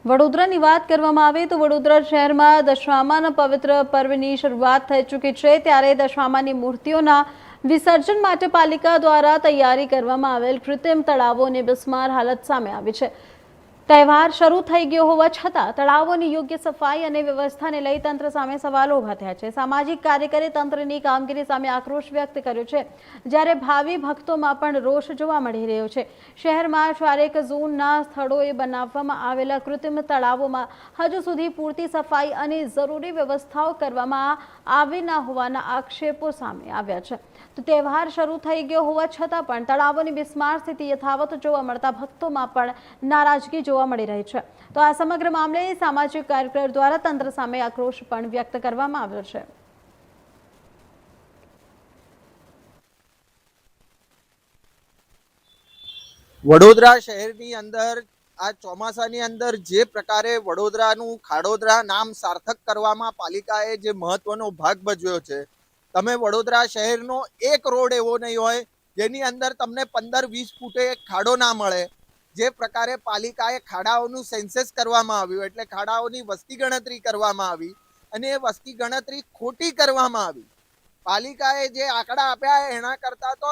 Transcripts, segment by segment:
વડોદરાની વાત કરવામાં આવે તો વડોદરા શહેરમાં દશામાના પવિત્ર પર્વની શરૂઆત થઈ ચૂકી છે, ત્યારે દશામાની મૂર્તિઓના વિસર્જન માટે પાલિકા દ્વારા તૈયારી કરવામાં આવેલ કૃત્રિમ તળાવોની બિસ્માર હાલત સામે આવી છે। તહેવાર શરૂ થઈ ગયો હોવા છતાં તળાવોની યોગ્ય સફાઈ અને વ્યવસ્થાને લઈ તંત્ર સામે સવાલો ઊભા થયા છે। સામાજિક કાર્યકરે તંત્રની કામગીરી સામે આક્રોશ વ્યક્ત કર્યો છે, જ્યારે ભાવિ ભક્તોમાં પણ રોષ જોવા મળી રહ્યો છે। શહેરમાં 4 ઝોનના સ્થળોએ બનાવવામાં આવેલા કૃત્રિમ તળાવોમાં હજુ સુધી પૂરતી સફાઈ અને જરૂરી વ્યવસ્થાઓ કરવામાં આવી ન હોવાના આક્ષેપો સામે આવ્યા છે। તો તહેવાર શરૂ થઈ ગયો હોવા છતાં પણ તળાવોની બિસ્માર સ્થિતિ યથાવત જોવા મળતા ભક્તોમાં પણ નારાજગી જોવા મળી રહી છે। તો આ સમગ્ર મામલે સામાજિક કાર્યકર દ્વારા તંત્ર સામે આક્રોશ પણ વ્યક્ત કરવામાં આવ્યો છે। વડોદરા શહેરની અંદર આ ચોમાસાની અંદર જે પ્રકારે વડોદરાનું ખાડોદરા નામ સાર્થક કરવામાં પાલિકાએ જે મહત્વનો ભાગ ભજવ્યો છે, તમે વડોદરા શહેરનો એક રોડ એવો નહીં હોય જેની અંદર તમને 15-20 ફૂટે ખાડો ના મળે। જે પ્રકારે પાલિકાએ ખાડાઓનું સેન્સસ કરવામાં આવ્યું, એટલે ખાડાઓની વસ્તી ગણતરી કરવામાં આવી અને એ વસ્તી ગણતરી ખોટી કરવામાં આવી। પાલિકાએ જે આંકડા આપ્યા એના કરતા તો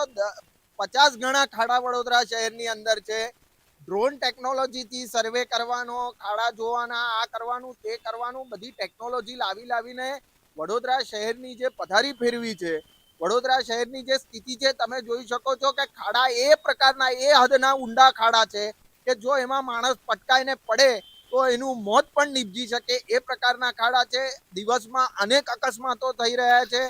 50 ગણા ખાડા વડોદરા શહેરની અંદર છે। ડ્રોન ટેકનોલોજીથી સર્વે કરવાનો, ખાડા જોવાના, આ કરવાનું તે કરવાનું, બધી ટેકનોલોજી લાવીને વડોદરા શહેરની જે પથારી ફેરવી છે, વડોદરા શહેરની જે સ્થિતિ છે તમે જોઈ શકો છો કે ખાડા એ પ્રકારના એ હદના ઊંડા ખાડા છે કે જો એમાં માણસ પટકાઈને પડે તો એનું મોત પણ નીપજી શકે એ પ્રકારના ખાડા છે। દિવસમાં અનેક અકસ્માતો થઈ રહ્યા છે।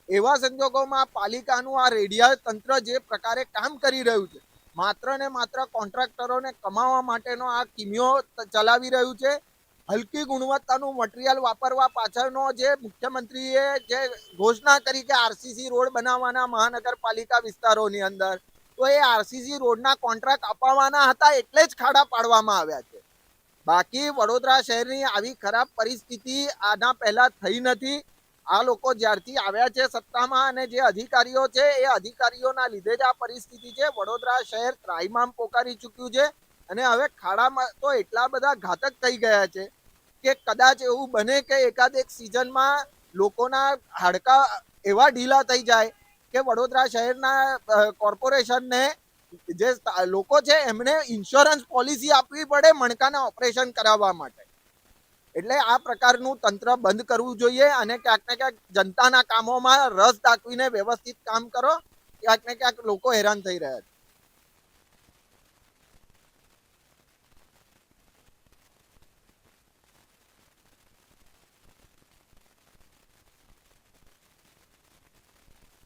એવા સંજોગોમાં પાલિકાનું આ રેડિયા તંત્ર જે પ્રકારે કામ કરી રહ્યું છે, માત્ર ને માત્ર કોન્ટ્રાક્ટરોને કમાવા માટેનો આ કિમિયો ચલાવી રહ્યું છે। હલકી ગુણવત્તાનું મટીરિયલ વાપરવા પાછળનો જે મુખ્યમંત્રીએ જે ઘોષણા કરી કે આરસીસી રોડ બનાવવાના મહાનગરપાલિકા વિસ્તારોની અંદર, તો એ આરસીસી રોડના કોન્ટ્રાક્ટ અપાવવાના હતા એટલે જ ખાડા પાડવામાં આવ્યા છે। બાકી વડોદરા શહેરની આવી ખરાબ પરિસ્થિતિ આના પહેલા થઈ નથી। આ લોકો જ્યારથી આવ્યા છે સત્તામાં અને જે અધિકારીઓ છે એ અધિકારીઓના લીધે જ આ પરિસ્થિતિ છે। વડોદરા શહેર ત્રાહિમામ પોકારી ચૂક્યું છે અને હવે ખાડામાં તો એટલા બધા ઘાતક થઈ ગયા છે કે કદાચ એવું બને કે એકાદ એક સિઝનમાં લોકોના હાડકા એવા ઢીલા થઈ જાય કે વડોદરા શહેરના કોર્પોરેશનને જે લોકો છે એમને ઇન્સ્યોરન્સ પોલિસી આપવી પડે મણકાના ઓપરેશન કરાવવા માટે। એટલે આ પ્રકારનું તંત્ર બંધ કરવું જોઈએ અને ક્યાંક ને ક્યાંક જનતાના કામોમાં રસ દાખવીને વ્યવસ્થિત કામ કરો। ક્યાંક ને ક્યાંક લોકો હેરાન થઈ રહ્યા છે।